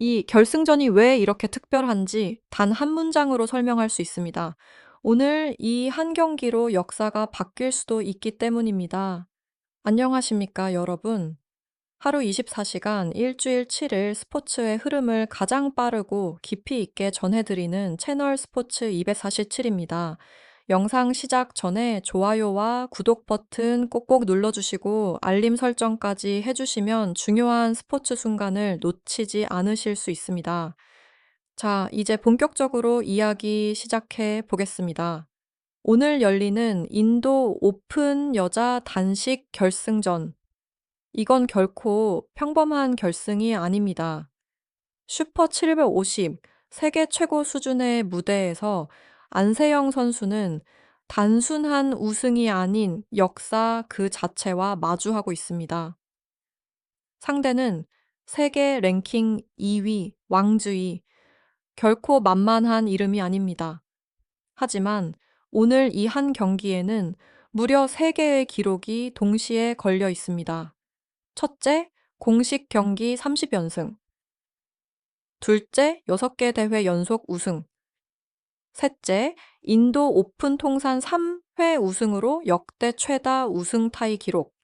이 결승전이 왜 이렇게 특별한지 단 한 문장으로 설명할 수 있습니다. 오늘 이 한 경기로 역사가 바뀔 수도 있기 때문입니다. 안녕하십니까, 여러분. 하루 24시간 일주일 7일 스포츠의 흐름을 가장 빠르고 깊이 있게 전해드리는 채널 스포츠 247입니다. 영상 시작 전에 좋아요와 구독 버튼 꼭꼭 눌러주시고 알림 설정까지 해주시면 중요한 스포츠 순간을 놓치지 않으실 수 있습니다. 자, 이제 본격적으로 이야기 시작해 보겠습니다. 오늘 열리는 인도 오픈 여자 단식 결승전. 이건 결코 평범한 결승이 아닙니다. 슈퍼 750 세계 최고 수준의 무대에서 안세영 선수는 단순한 우승이 아닌 역사 그 자체와 마주하고 있습니다. 상대는 세계 랭킹 2위 왕즈이, 결코 만만한 이름이 아닙니다. 하지만 오늘 이 한 경기에는 무려 3개의 기록이 동시에 걸려 있습니다. 첫째, 공식 경기 30연승. 둘째, 6개 대회 연속 우승. 셋째, 인도 오픈 통산 3회 우승으로 역대 최다 우승 타이 기록.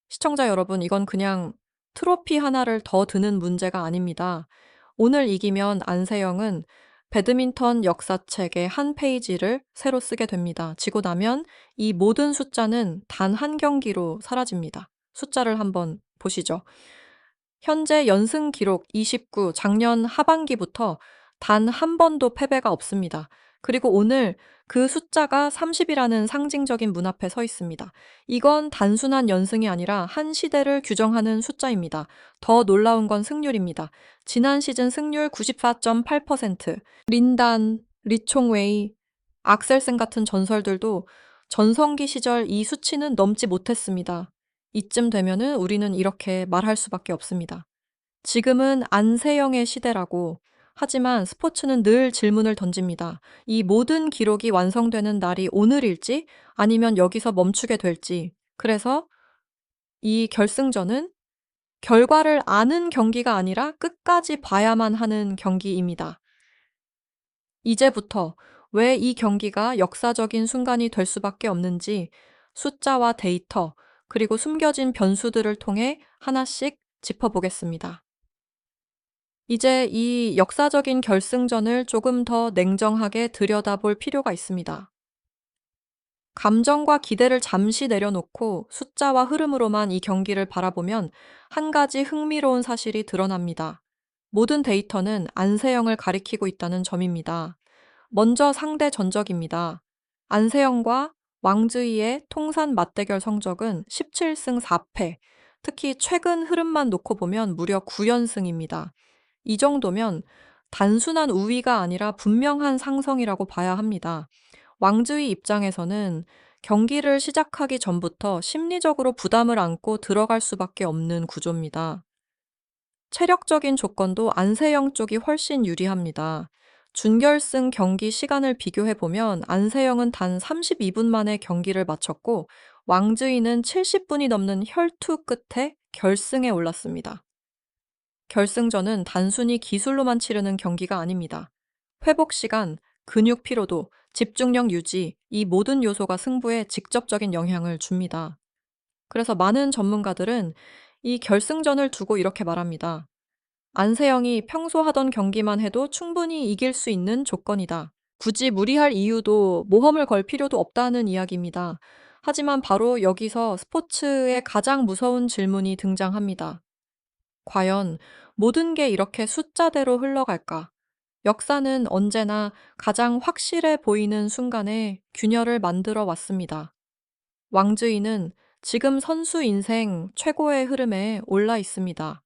시청자 여러분, 이건 그냥 트로피 하나를 더 드는 문제가 아닙니다. 오늘 이기면 안세영은 배드민턴 역사책의 한 페이지를 새로 쓰게 됩니다. 지고 나면 이 모든 숫자는 단 한 경기로 사라집니다. 숫자를 한번 보시죠. 현재 연승 기록 29, 작년 하반기부터 단 한 번도 패배가 없습니다. 그리고 오늘 그 숫자가 30이라는 상징적인 문 앞에 서 있습니다. 이건 단순한 연승이 아니라 한 시대를 규정하는 숫자입니다. 더 놀라운 건 승률입니다. 지난 시즌 승률 94.8%, 린단, 리총웨이, 악셀센 같은 전설들도 전성기 시절 이 수치는 넘지 못했습니다. 이쯤 되면은 우리는 이렇게 말할 수밖에 없습니다. 지금은 안세영의 시대라고. 하지만 스포츠는 늘 질문을 던집니다. 이 모든 기록이 완성되는 날이 오늘일지 아니면 여기서 멈추게 될지. 그래서 이 결승전은 결과를 아는 경기가 아니라 끝까지 봐야만 하는 경기입니다. 이제부터 왜 이 경기가 역사적인 순간이 될 수밖에 없는지 숫자와 데이터, 그리고 숨겨진 변수들을 통해 하나씩 짚어보겠습니다. 이제 이 역사적인 결승전을 조금 더 냉정하게 들여다볼 필요가 있습니다. 감정과 기대를 잠시 내려놓고 숫자와 흐름으로만 이 경기를 바라보면 한 가지 흥미로운 사실이 드러납니다. 모든 데이터는 안세영을 가리키고 있다는 점입니다. 먼저 상대 전적입니다. 안세영과 왕즈이의 통산 맞대결 성적은 17승 4패, 특히 최근 흐름만 놓고 보면 무려 9연승입니다. 이 정도면 단순한 우위가 아니라 분명한 상성이라고 봐야 합니다. 왕즈이 입장에서는 경기를 시작하기 전부터 심리적으로 부담을 안고 들어갈 수밖에 없는 구조입니다. 체력적인 조건도 안세영 쪽이 훨씬 유리합니다. 준결승 경기 시간을 비교해보면 안세영은 단 32분 만에 경기를 마쳤고 왕즈이는 70분이 넘는 혈투 끝에 결승에 올랐습니다. 결승전은 단순히 기술로만 치르는 경기가 아닙니다. 회복 시간, 근육 피로도, 집중력 유지, 이 모든 요소가 승부에 직접적인 영향을 줍니다. 그래서 많은 전문가들은 이 결승전을 두고 이렇게 말합니다. 안세영이 평소 하던 경기만 해도 충분히 이길 수 있는 조건이다. 굳이 무리할 이유도 모험을 걸 필요도 없다는 이야기입니다. 하지만 바로 여기서 스포츠의 가장 무서운 질문이 등장합니다. 과연 모든 게 이렇게 숫자대로 흘러갈까? 역사는 언제나 가장 확실해 보이는 순간에 균열을 만들어 왔습니다. 왕즈이는 지금 선수 인생 최고의 흐름에 올라 있습니다.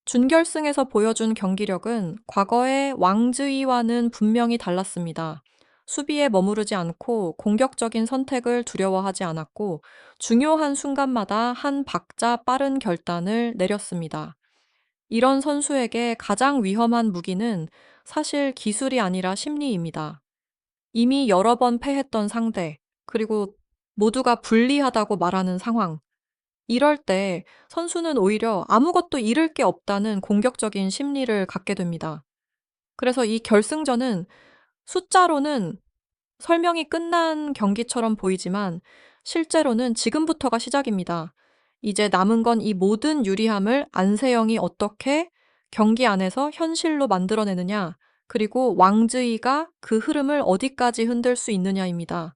준결승에서 보여준 경기력은 과거의 왕즈이와는 분명히 달랐습니다. 수비에 머무르지 않고 공격적인 선택을 두려워하지 않았고 중요한 순간마다 한 박자 빠른 결단을 내렸습니다. 이런 선수에게 가장 위험한 무기는 사실 기술이 아니라 심리입니다. 이미 여러 번 패했던 상대, 그리고 모두가 불리하다고 말하는 상황. 이럴 때 선수는 오히려 아무것도 잃을 게 없다는 공격적인 심리를 갖게 됩니다. 그래서 이 결승전은 숫자로는 설명이 끝난 경기처럼 보이지만 실제로는 지금부터가 시작입니다. 이제 남은 건 이 모든 유리함을 안세영이 어떻게 경기 안에서 현실로 만들어내느냐, 그리고 왕즈이가 그 흐름을 어디까지 흔들 수 있느냐입니다.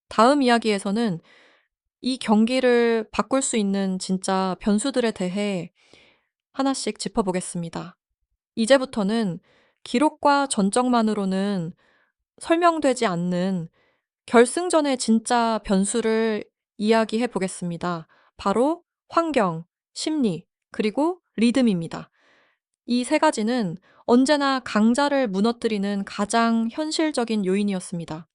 다음 이야기에서는 이 경기를 바꿀 수 있는 진짜 변수들에 대해 하나씩 짚어보겠습니다. 이제부터는 기록과 전적만으로는 설명되지 않는 결승전의 진짜 변수를 이야기해 보겠습니다. 바로 환경, 심리, 그리고 리듬입니다. 이 세 가지는 언제나 강자를 무너뜨리는 가장 현실적인 요인이었습니다.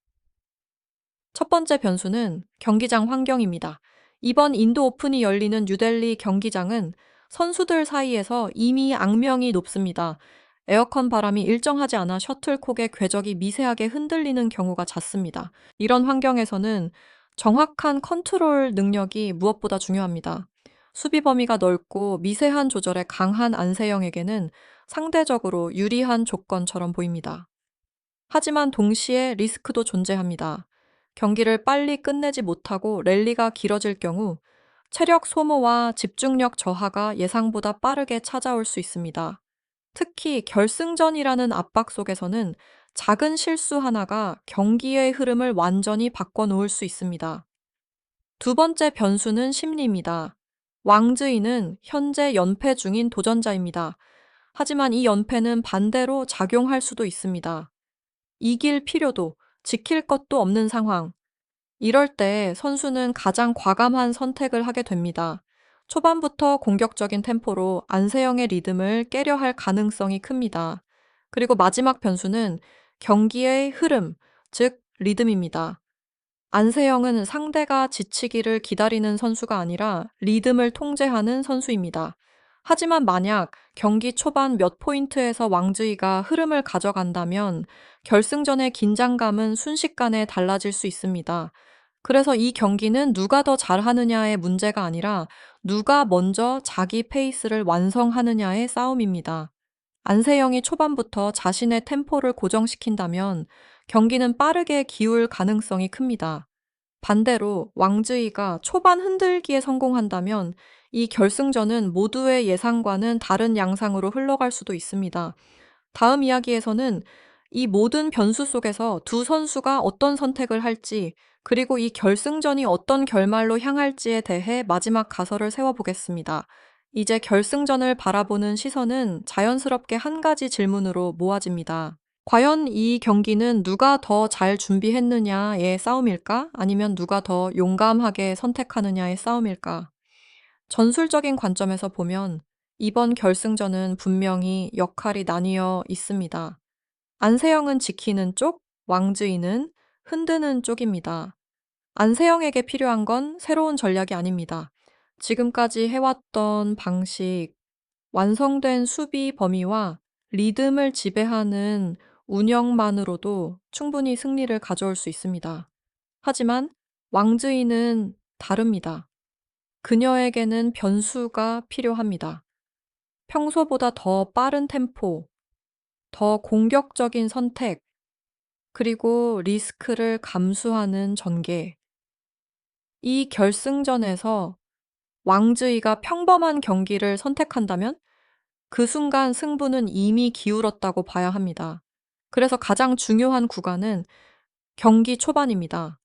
첫 번째 변수는 경기장 환경입니다. 이번 인도 오픈이 열리는 뉴델리 경기장은 선수들 사이에서 이미 악명이 높습니다. 에어컨 바람이 일정하지 않아 셔틀콕의 궤적이 미세하게 흔들리는 경우가 잦습니다. 이런 환경에서는 정확한 컨트롤 능력이 무엇보다 중요합니다. 수비 범위가 넓고 미세한 조절에 강한 안세영에게는 상대적으로 유리한 조건처럼 보입니다. 하지만 동시에 리스크도 존재합니다. 경기를 빨리 끝내지 못하고 랠리가 길어질 경우 체력 소모와 집중력 저하가 예상보다 빠르게 찾아올 수 있습니다. 특히 결승전이라는 압박 속에서는 작은 실수 하나가 경기의 흐름을 완전히 바꿔놓을 수 있습니다. 두 번째 변수는 심리입니다. 왕즈이는 현재 연패 중인 도전자입니다. 하지만 이 연패는 반대로 작용할 수도 있습니다. 이길 필요도, 지킬 것도 없는 상황. 이럴 때 선수는 가장 과감한 선택을 하게 됩니다. 초반부터 공격적인 템포로 안세영의 리듬을 깨려 할 가능성이 큽니다. 그리고 마지막 변수는 경기의 흐름, 즉 리듬입니다. 안세영은 상대가 지치기를 기다리는 선수가 아니라 리듬을 통제하는 선수입니다. 하지만 만약 경기 초반 몇 포인트에서 왕즈이가 흐름을 가져간다면 결승전의 긴장감은 순식간에 달라질 수 있습니다. 그래서 이 경기는 누가 더 잘하느냐의 문제가 아니라 누가 먼저 자기 페이스를 완성하느냐의 싸움입니다. 안세영이 초반부터 자신의 템포를 고정시킨다면 경기는 빠르게 기울 가능성이 큽니다. 반대로 왕즈이가 초반 흔들기에 성공한다면 이 결승전은 모두의 예상과는 다른 양상으로 흘러갈 수도 있습니다. 다음 이야기에서는 이 모든 변수 속에서 두 선수가 어떤 선택을 할지, 그리고 이 결승전이 어떤 결말로 향할지에 대해 마지막 가설을 세워보겠습니다. 이제 결승전을 바라보는 시선은 자연스럽게 한 가지 질문으로 모아집니다. 과연 이 경기는 누가 더 잘 준비했느냐의 싸움일까? 아니면 누가 더 용감하게 선택하느냐의 싸움일까? 전술적인 관점에서 보면 이번 결승전은 분명히 역할이 나뉘어 있습니다. 안세영은 지키는 쪽, 왕즈이는 흔드는 쪽입니다. 안세영에게 필요한 건 새로운 전략이 아닙니다. 지금까지 해왔던 방식, 완성된 수비 범위와 리듬을 지배하는 운영만으로도 충분히 승리를 가져올 수 있습니다. 하지만 왕즈이는 다릅니다. 그녀에게는 변수가 필요합니다. 평소보다 더 빠른 템포, 더 공격적인 선택, 그리고 리스크를 감수하는 전개. 이 결승전에서 왕즈이가 평범한 경기를 선택한다면 그 순간 승부는 이미 기울었다고 봐야 합니다. 그래서 가장 중요한 구간은 경기 초반입니다.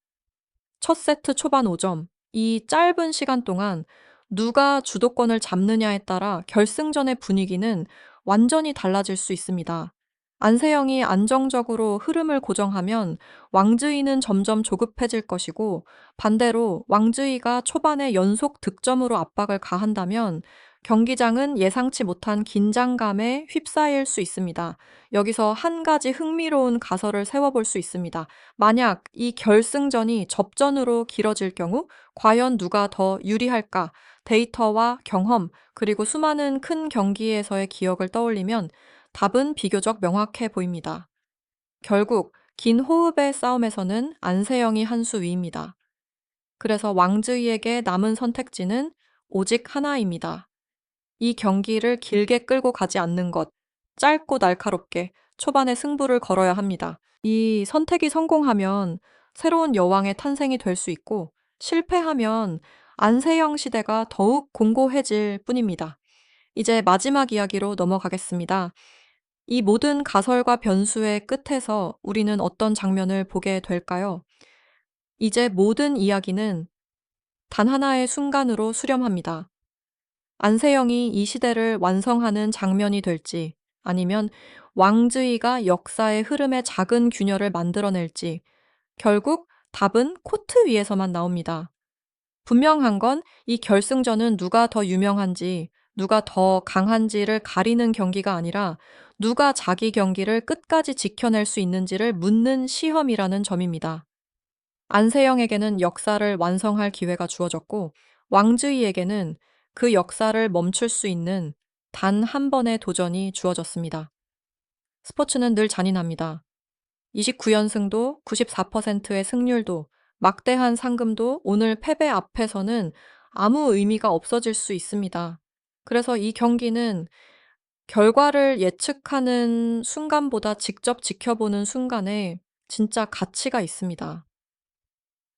첫 세트 초반 5점. 이 짧은 시간 동안 누가 주도권을 잡느냐에 따라 결승전의 분위기는 완전히 달라질 수 있습니다. 안세영이 안정적으로 흐름을 고정하면 왕즈이는 점점 조급해질 것이고, 반대로 왕즈이가 초반에 연속 득점으로 압박을 가한다면 경기장은 예상치 못한 긴장감에 휩싸일 수 있습니다. 여기서 한 가지 흥미로운 가설을 세워볼 수 있습니다. 만약 이 결승전이 접전으로 길어질 경우 과연 누가 더 유리할까? 데이터와 경험, 그리고 수많은 큰 경기에서의 기억을 떠올리면 답은 비교적 명확해 보입니다. 결국 긴 호흡의 싸움에서는 안세영이 한 수 위입니다. 그래서 왕즈이에게 남은 선택지는 오직 하나입니다. 이 경기를 길게 끌고 가지 않는 것, 짧고 날카롭게 초반에 승부를 걸어야 합니다. 이 선택이 성공하면 새로운 여왕의 탄생이 될 수 있고, 실패하면 안세영 시대가 더욱 공고해질 뿐입니다. 이제 마지막 이야기로 넘어가겠습니다. 이 모든 가설과 변수의 끝에서 우리는 어떤 장면을 보게 될까요? 이제 모든 이야기는 단 하나의 순간으로 수렴합니다. 안세영이 이 시대를 완성하는 장면이 될지, 아니면 왕즈이가 역사의 흐름에 작은 균열을 만들어낼지, 결국 답은 코트 위에서만 나옵니다. 분명한 건 이 결승전은 누가 더 유명한지, 누가 더 강한지를 가리는 경기가 아니라 누가 자기 경기를 끝까지 지켜낼 수 있는지를 묻는 시험이라는 점입니다. 안세영에게는 역사를 완성할 기회가 주어졌고, 왕즈이에게는 그 역사를 멈출 수 있는 단 한 번의 도전이 주어졌습니다. 스포츠는 늘 잔인합니다. 29연승도 94%의 승률도 막대한 상금도 오늘 패배 앞에서는 아무 의미가 없어질 수 있습니다. 그래서 이 경기는 결과를 예측하는 순간보다 직접 지켜보는 순간에 진짜 가치가 있습니다.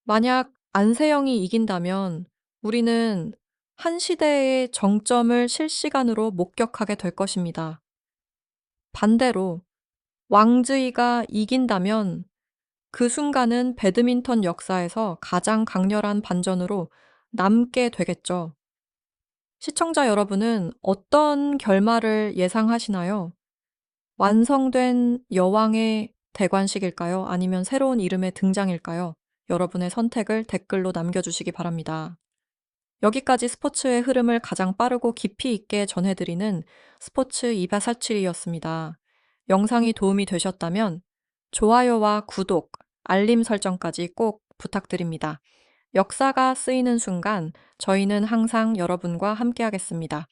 만약 안세영이 이긴다면 우리는 한 시대의 정점을 실시간으로 목격하게 될 것입니다. 반대로 왕즈이가 이긴다면 그 순간은 배드민턴 역사에서 가장 강렬한 반전으로 남게 되겠죠. 시청자 여러분은 어떤 결말을 예상하시나요? 완성된 여왕의 대관식일까요? 아니면 새로운 이름의 등장일까요? 여러분의 선택을 댓글로 남겨주시기 바랍니다. 여기까지 스포츠의 흐름을 가장 빠르고 깊이 있게 전해드리는 스포츠 2447이었습니다. 영상이 도움이 되셨다면 좋아요와 구독, 알림 설정까지 꼭 부탁드립니다. 역사가 쓰이는 순간 저희는 항상 여러분과 함께하겠습니다.